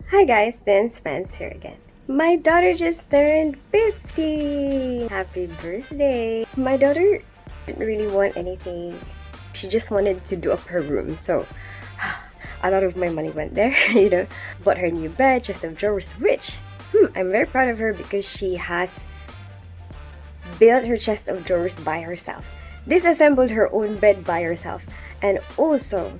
Hi guys, Dan Spence here again. My daughter just turned 50! Happy birthday! My daughter didn't really want anything. She just wanted to do up her room, so a lot of my money went there, Bought her new bed, chest of drawers, which I'm very proud of her because she has built her chest of drawers by herself, disassembled her own bed by herself, and also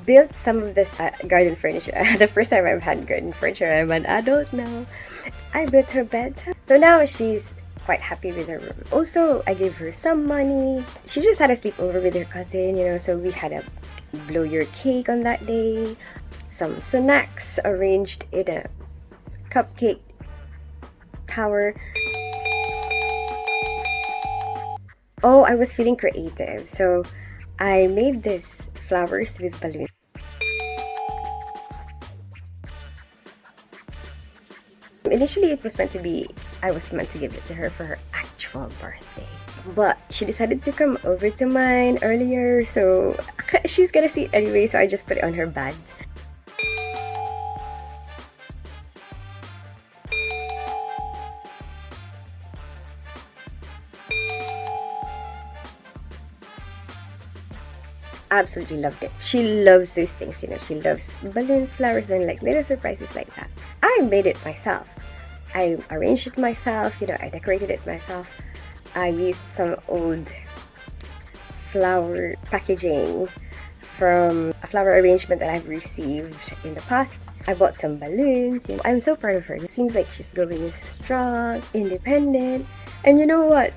built some of this garden furniture. The first time I've had garden furniture, I'm an adult now. I built her bed. So now she's quite happy with her room. Also, I gave her some money. She just had a sleepover with her cousin, so we had a blow your cake on that day. Some snacks arranged in a cupcake tower. Oh, I was feeling creative, so I made this flowers with balloons. Initially, I was meant to give it to her for her actual birthday. But she decided to come over to mine earlier, so she's gonna see it anyway, so I just put it on her bed. Absolutely loved it. She loves those things, she loves balloons, flowers, and like little surprises like that. I made it myself. I arranged it myself, I decorated it myself. I used some old flower packaging from a flower arrangement that I've received in the past. I bought some balloons. I'm so proud of her. It seems like she's growing strong, independent. And you know what?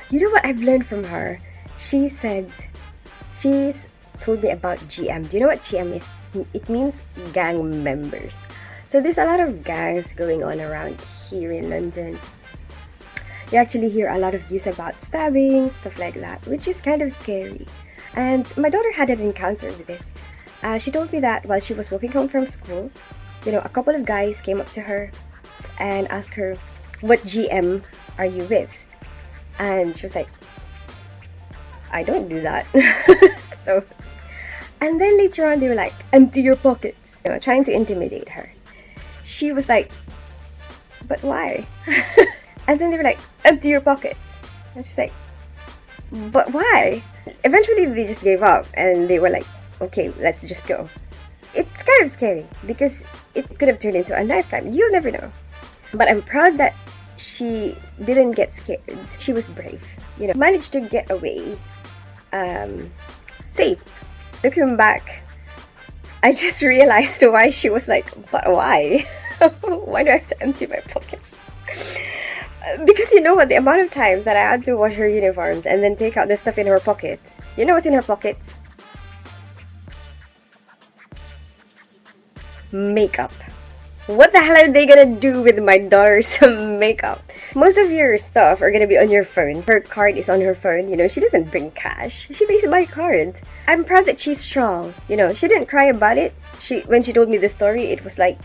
You know what I've learned from her? She's told me about GM. Do you know what GM is? It means gang members. So there's a lot of gangs going on around here in London. You actually hear a lot of news about stabbing, stuff like that, which is kind of scary. And my daughter had an encounter with this. She told me that while she was walking home from school, a couple of guys came up to her and asked her, "What GM are you with?" And she was like, "I don't do that." So, and then later on they were like, "Empty your pockets," trying to intimidate her. She was like, "But why?" And then they were like, "Empty your pockets." And she's like, "But why?" Eventually they just gave up and they were like, "Okay, let's just go." It's kind of scary because it could have turned into a knife crime. You'll never know. But I'm proud that she didn't get scared. She was brave. Managed to get away safe. Looking back, I just realized why she was like, "But why?" Why do I have to empty my pockets? Because you know what? The amount of times that I had to wash her uniforms and then take out the stuff in her pockets. You know what's in her pockets? Makeup. What the hell are they gonna do with my daughter's makeup? Most of your stuff are gonna be on your phone. Her card is on her phone. She doesn't bring cash. She pays by card. I'm proud that she's strong. She didn't cry about it. When she told me the story, it was like,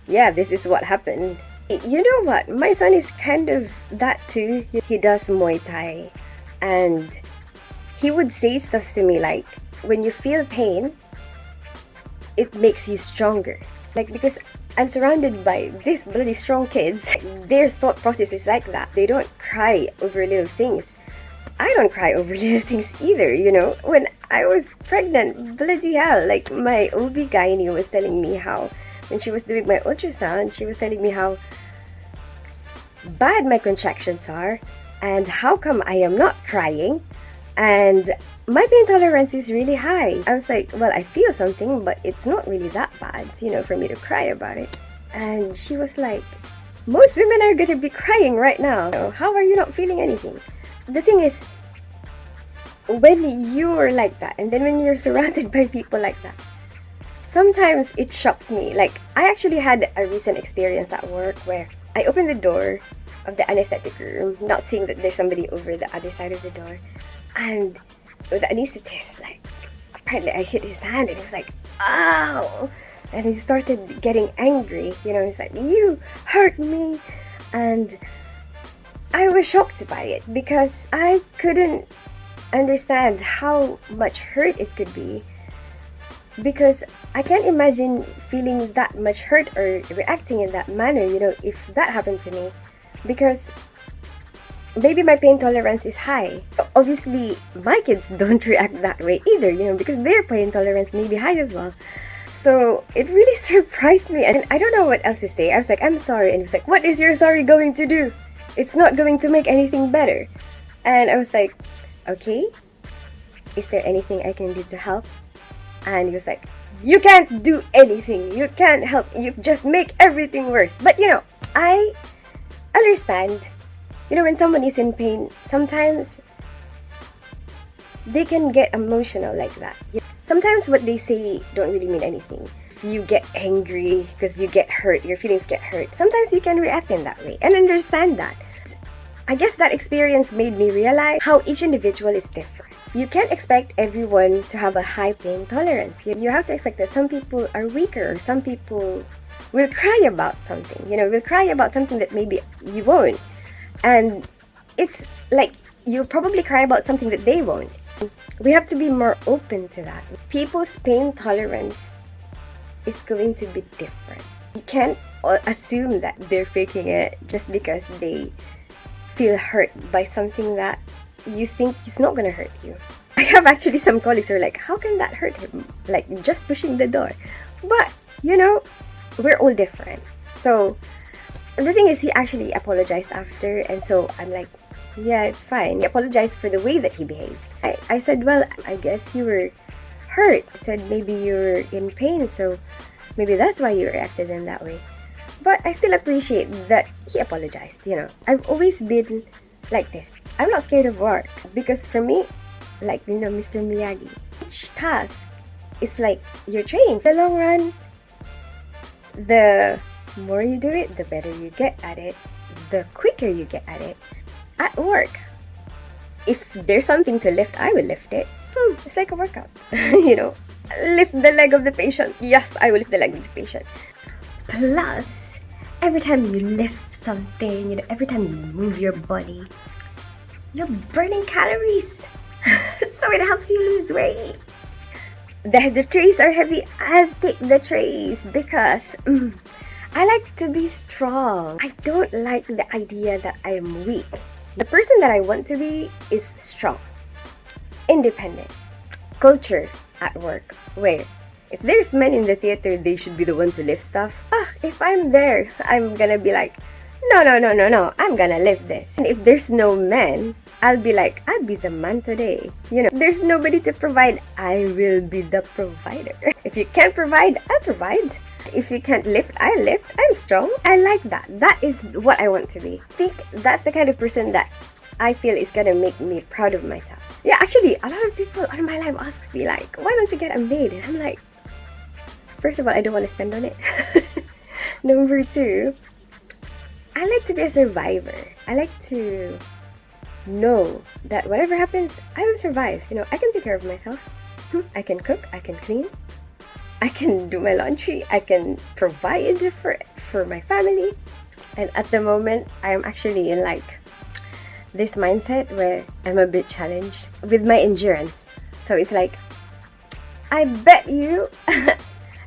yeah, this is what happened. You know what? My son is kind of that too. He does Muay Thai. And he would say stuff to me like, when you feel pain, it makes you stronger. Because I'm surrounded by these bloody strong kids, their thought process is like that. They don't cry over little things. I don't cry over little things either, When I was pregnant, bloody hell, my OB-GYN was telling me how, when she was doing my ultrasound, she was telling me how bad my contractions are and how come I am not crying. And my pain tolerance is really high. I was like, well, I feel something, but it's not really that bad, for me to cry about it. And she was like, most women are going to be crying right now. How are you not feeling anything? The thing is, when you're like that, and then when you're surrounded by people like that, sometimes it shocks me. I actually had a recent experience at work where I opened the door of the anesthetic room, not seeing that there's somebody over the other side of the door. And the anesthetist, apparently I hit his hand and he was like, "Ow!" And he started getting angry. He's like, "You hurt me." And I was shocked by it because I couldn't understand how much hurt it could be Because I can't imagine feeling that much hurt or reacting in that manner, if that happened to me. Because maybe my pain tolerance is high. Obviously, my kids don't react that way either, because their pain tolerance may be high as well. So it really surprised me, and I don't know what else to say. I was like, I'm sorry, and he was like, what is your sorry going to do? It's not going to make anything better. And I was like, okay, is there anything I can do to help? And he was like, you can't do anything. You can't help. You just make everything worse. But I understand. When someone is in pain, sometimes they can get emotional like that. Sometimes what they say don't really mean anything. If you get angry because you get hurt, your feelings get hurt, sometimes you can react in that way and understand that. I guess that experience made me realize how each individual is different. You can't expect everyone to have a high pain tolerance. You have to expect that some people are weaker, or some people will cry about something. Will cry about something that maybe you won't. And it's like you'll probably cry about something that they won't. We have to be more open to that. People's pain tolerance is going to be different. You can't assume that they're faking it just because they feel hurt by something that you think is not gonna hurt you. I have actually some colleagues who are like, how can that hurt him? Like, just pushing the door. But, we're all different. So, the thing is, he actually apologized after, and so I'm like, yeah, it's fine. He apologized for the way that he behaved. I said, well, I guess you were hurt. I said, maybe you were in pain, so maybe that's why you reacted in that way. But I still appreciate that he apologized, I've always been like this. I'm not scared of work because for me, like, Mr. Miyagi, each task is like your training. In the long run, the more you do it, the better you get at it, the quicker you get at it. At work, if there's something to lift, I will lift it. It's like a workout. Lift the leg of the patient. Yes, I will lift the leg of the patient. Plus, every time you lift something, every time you move your body, you're burning calories. So it helps you lose weight. The trays are heavy. I'll take the trays because I like to be strong. I don't like the idea that I am weak. The person that I want to be is strong, independent. Culture at work, where if there's men in the theater, they should be the one to lift stuff. If I'm there, I'm gonna be like, no, I'm gonna lift this. And if there's no men, I'll be like, I'll be the man today. There's nobody to provide, I will be the provider. If you can't provide, I'll provide. If you can't lift, I'll lift. I'm strong. I like that. That is what I want to be. I think that's the kind of person that I feel is gonna make me proud of myself. Yeah, actually, a lot of people on my life ask me like, why don't you get a maid? And I'm like, first of all, I don't want to spend on it. Number two, I like to be a survivor. I like to know that whatever happens, I will survive. I can take care of myself. I can cook, I can clean, I can do my laundry, I can provide for my family. And at the moment, I am actually in like this mindset where I'm a bit challenged with my endurance. So it's like, I bet you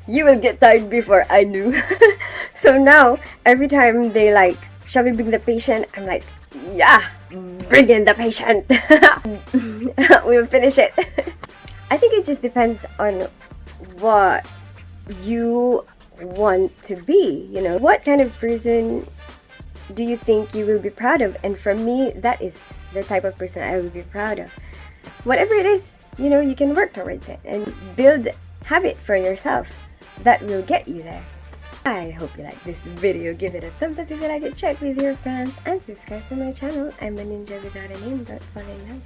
you will get tired before I do. So now, every time they like, shall we bring the patient? I'm like, yeah, bring in the patient. We'll finish it. I think it just depends on what you want to be, What kind of person do you think you will be proud of? And for me, that is the type of person I will be proud of. Whatever it is, you can work towards it and build habit for yourself that will get you there. I hope you like this video. Give it a thumbs up if you like it, check with your friends, and subscribe to my channel. I'm a ninja without a name. Don't fall in love.